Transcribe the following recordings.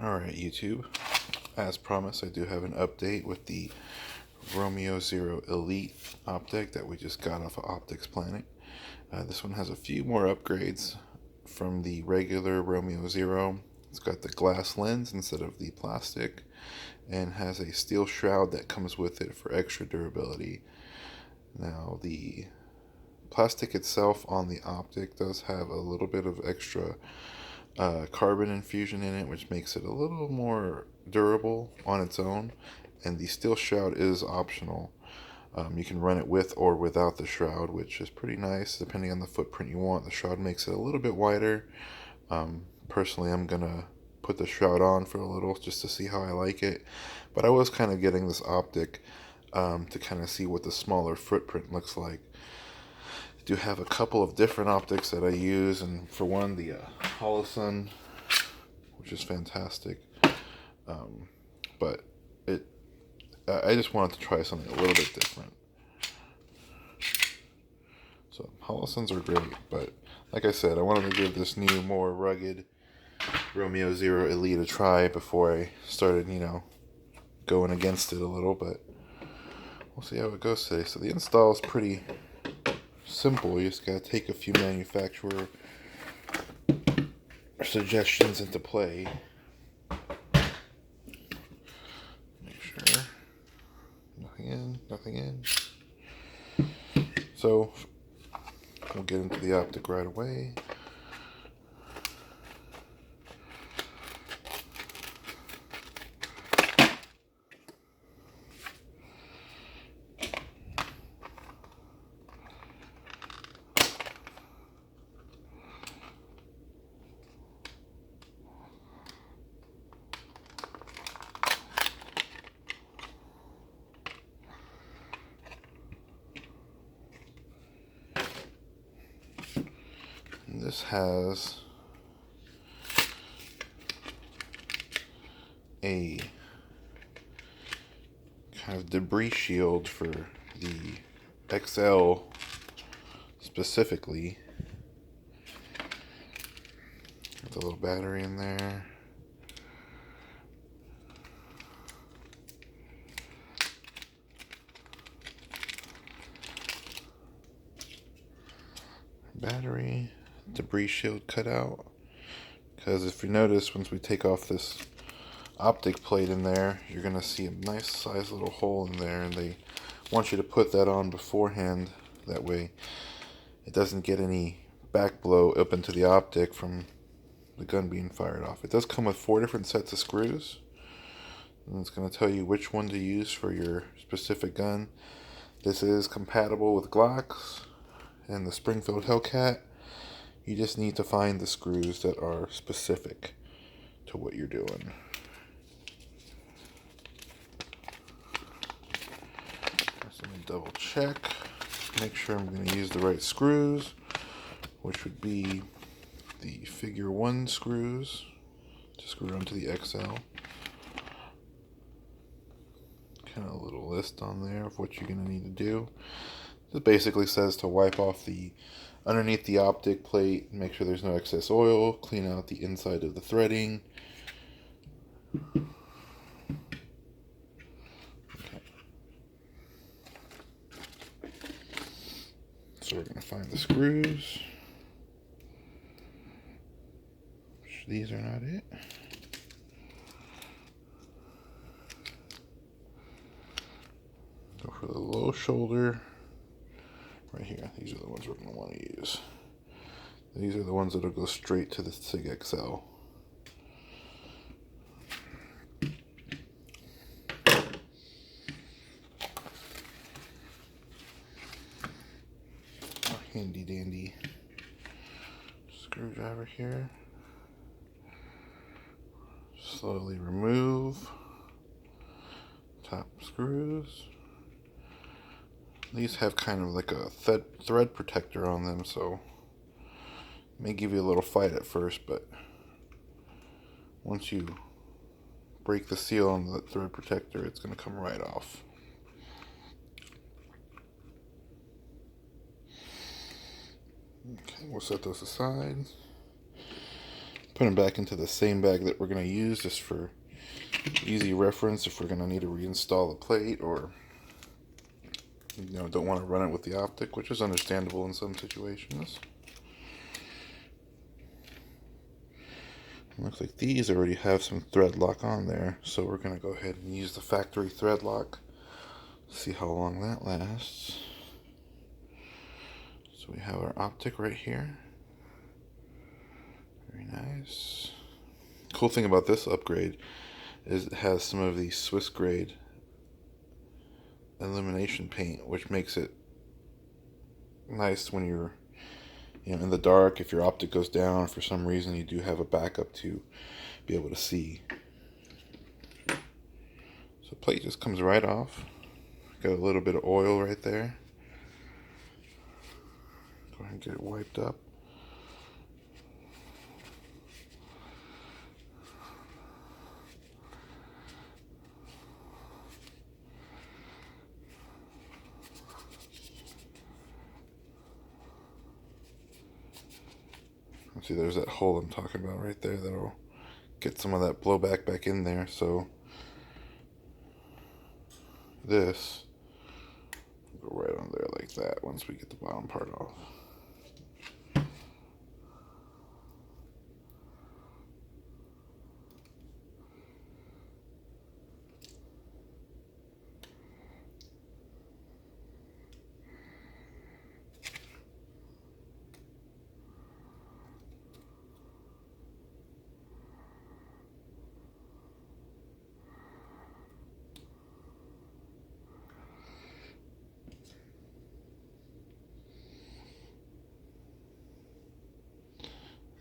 Alright, YouTube. As promised, I do have an update with the Romeo Zero Elite optic that we just got off of Optics Planet. This one has a few more upgrades from the regular Romeo Zero. It's got the glass lens instead of the plastic, and has a steel shroud that comes with it for extra durability. Now, the plastic itself on the optic does have a little bit of extra carbon infusion in it, which makes it a little more durable on its own, and the steel shroud is optional. You can run it with or without the shroud, which is pretty nice depending on the footprint you want. The shroud makes it a little bit wider. Personally, I'm gonna put the shroud on for a little just to see how I like it, but I was kind of getting this optic to kind of see what the smaller footprint looks like. I do have a couple of different optics that I use, and for one, the Holosun, which is fantastic, but I just wanted to try something a little bit different. So Holosuns are great, but like I said, I wanted to give this new, more rugged Romeo Zero Elite a try before I started, going against it a little, but we'll see how it goes today. So the install is pretty simple. You just gotta take a few manufacturer suggestions into play. Make sure nothing in. So we'll get into the optic right away. And this has a kind of debris shield for the XL specifically. With a little battery in there. Battery, debris shield cut out. Because if you notice, once we take off this optic plate in there, you're going to see a nice size little hole in there, and they want you to put that on beforehand. That way it doesn't get any back blow up into the optic from the gun being fired off. It does come with 4 different sets of screws, and it's going to tell you which one to use for your specific gun. This is compatible with Glocks and the Springfield Hellcat. You just need to find the screws that are specific to what you're doing. So let me double check, make sure I'm going to use the right screws, which would be the figure 1 screws to screw onto the XL. Kind of a little list on there of what you're going to need to do. It basically says to wipe off the underneath the optic plate, make sure there's no excess oil, clean out the inside of the threading. Okay. So we're going to find the screws. These are not it. Go for the low shoulder. Right here, these are the ones we're going to want to use. These are the ones that will go straight to the SIG XL. Handy dandy screwdriver here. Slowly remove top screws. These have kind of like a thread protector on them, so it may give you a little fight at first, but once you break the seal on the thread protector, it's going to come right off. Okay, we'll set those aside. Put them back into the same bag that we're going to use, just for easy reference if we're going to need to reinstall the plate, or don't want to run it with the optic, which is understandable in some situations. It looks like these already have some thread lock on there, so we're going to go ahead and use the factory thread lock. See how long that lasts. So we have our optic right here. Very nice. Cool thing about this upgrade is it has some of the Swiss grade illumination paint, which makes it nice when you're in the dark. If your optic goes down for some reason, you do have a backup to be able to see. So plate just comes right off. Got a little bit of oil right there. Go ahead and get it wiped up. See, there's that hole I'm talking about right there. That'll get some of that blowback back in there. So this will go right on there like that once we get the bottom part off.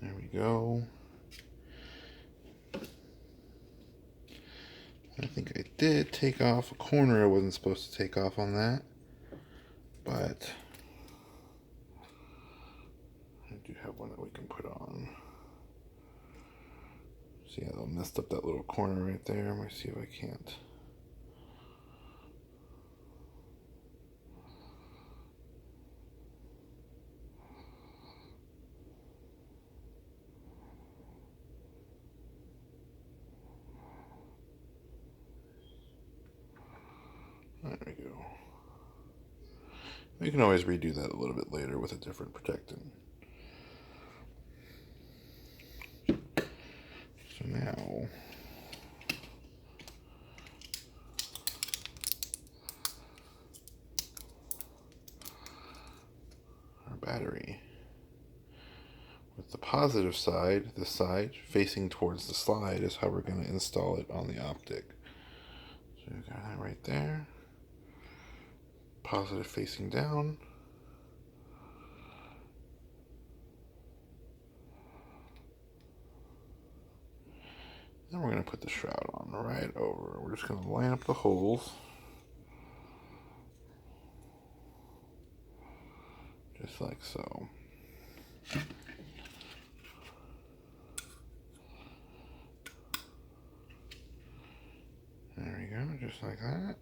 There we go. I think I did take off a corner I wasn't supposed to take off on that, but I do have one that we can put on. See how I messed up that little corner right there? Let me see if I can't. There we go. We can always redo that a little bit later with a different protectant. So now our battery. With the positive side, the side facing towards the slide, is how we're going to install it on the optic. So we got that right there. Positive facing down. Then we're going to put the shroud on right over. We're just going to line up the holes. Just like so. There we go, just like that.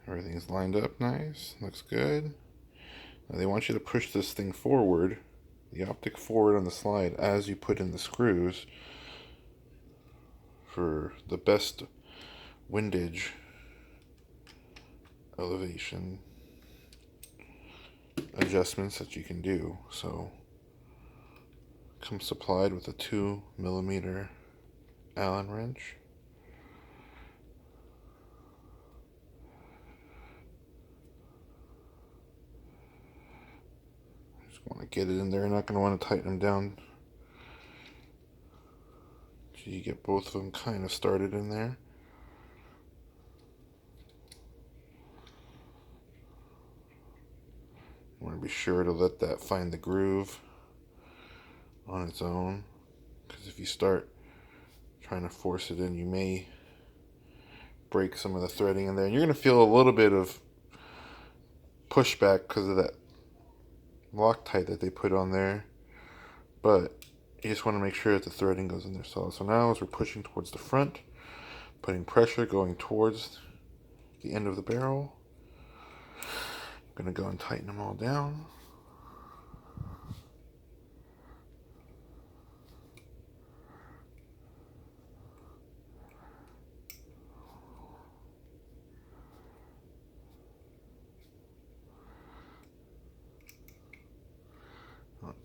Everything's lined up nice, looks good. Now they want you to push this thing forward, the optic forward on the slide as you put in the screws for the best windage elevation adjustments that you can do. So comes supplied with a 2mm Allen wrench. Want to get it in there. You're not going to want to tighten them down. So you get both of them kind of started in there. You want to be sure to let that find the groove on its own, because if you start trying to force it in, you may break some of the threading in there, and you're going to feel a little bit of pushback because of that Loctite that they put on there, but you just want to make sure that the threading goes in there solid. So now as we're pushing towards the front, putting pressure going towards the end of the barrel, I'm going to go and tighten them all down.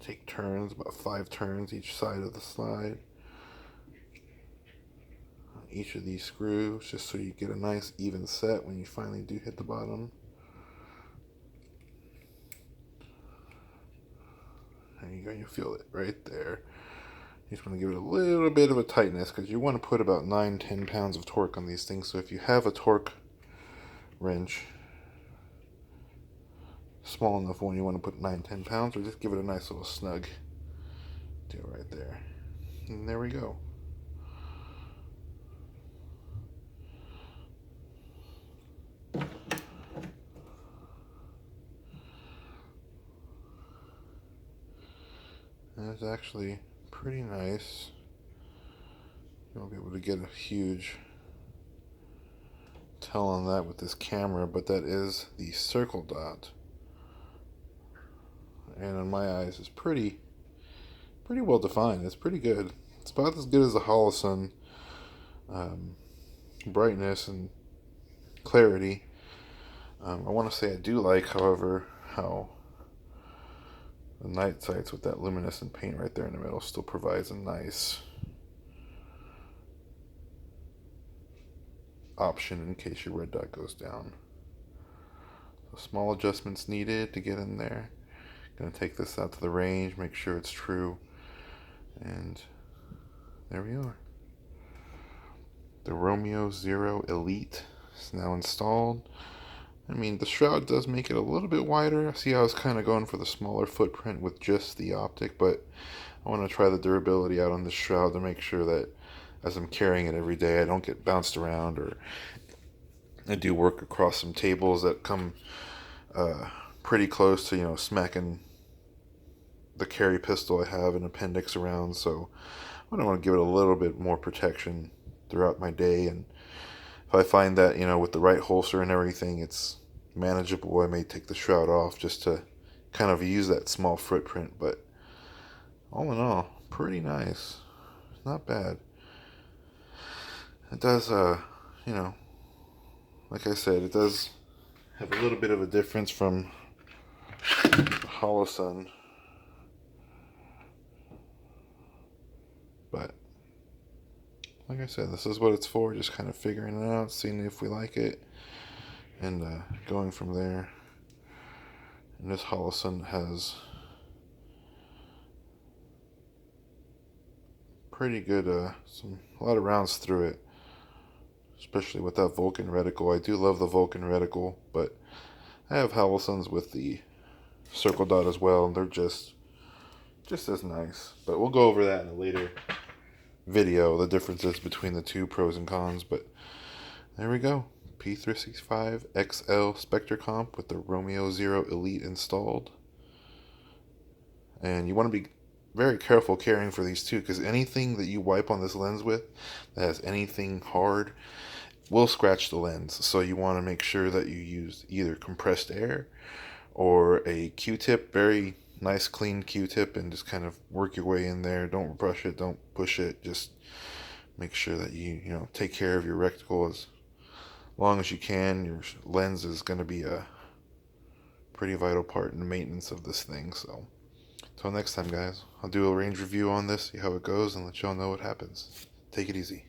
take turns, about 5 turns each side of the slide on each of these screws, just so you get a nice even set when you finally do hit the bottom. There you go, you feel it right there. You just want to give it a little bit of a tightness because you want to put about 9-10 pounds of torque on these things. So if you have a torque wrench, small enough one, you want to put 9-10 pounds, or just give it a nice little snug deal right there. And there we go. And it's actually pretty nice. You won't be able to get a huge tell on that with this camera, but that is the circle dot. And in my eyes, it's pretty well defined. It's pretty good. It's about as good as the Holosun brightness and clarity. I want to say I do like, however, how the night sights with that luminescent paint right there in the middle still provides a nice option in case your red dot goes down. So small adjustments needed to get in there. Gonna take this out to the range, make sure it's true, and there we are. The Romeo 0 Elite is now installed. I mean, the shroud does make it a little bit wider. I see I was kind of going for the smaller footprint with just the optic, but I want to try the durability out on this shroud to make sure that as I'm carrying it every day, I don't get bounced around, or I do work across some tables that come pretty close to, smacking the carry pistol I have an appendix around, so I want to give it a little bit more protection throughout my day. And if I find that, with the right holster and everything, it's manageable, I may take the shroud off just to kind of use that small footprint. But all in all, pretty nice. Not bad. It does, like I said, it does have a little bit of a difference from Holosun. But like I said, this is what it's for, just kind of figuring it out, seeing if we like it, and going from there. And this Holosun has pretty good, a lot of rounds through it, especially with that Vulcan reticle. I do love the Vulcan reticle, but I have Holosuns with the circle dot as well, and they're just as nice. But we'll go over that in a later video, the differences between the two, pros and cons. But there we go, p365xl Spectre comp with the Romeo 0 Elite installed. And you want to be very careful carrying for these too, because anything that you wipe on this lens with that has anything hard will scratch the lens. So you want to make sure that you use either compressed air or a Q-tip, very nice clean Q-tip, and just kind of work your way in there. Don't brush it, don't push it. Just make sure that you take care of your reticle as long as you can. Your lens is going to be a pretty vital part in the maintenance of this thing. So until next time, guys, I'll do a range review on this, see how it goes, and let y'all know what happens. Take it easy.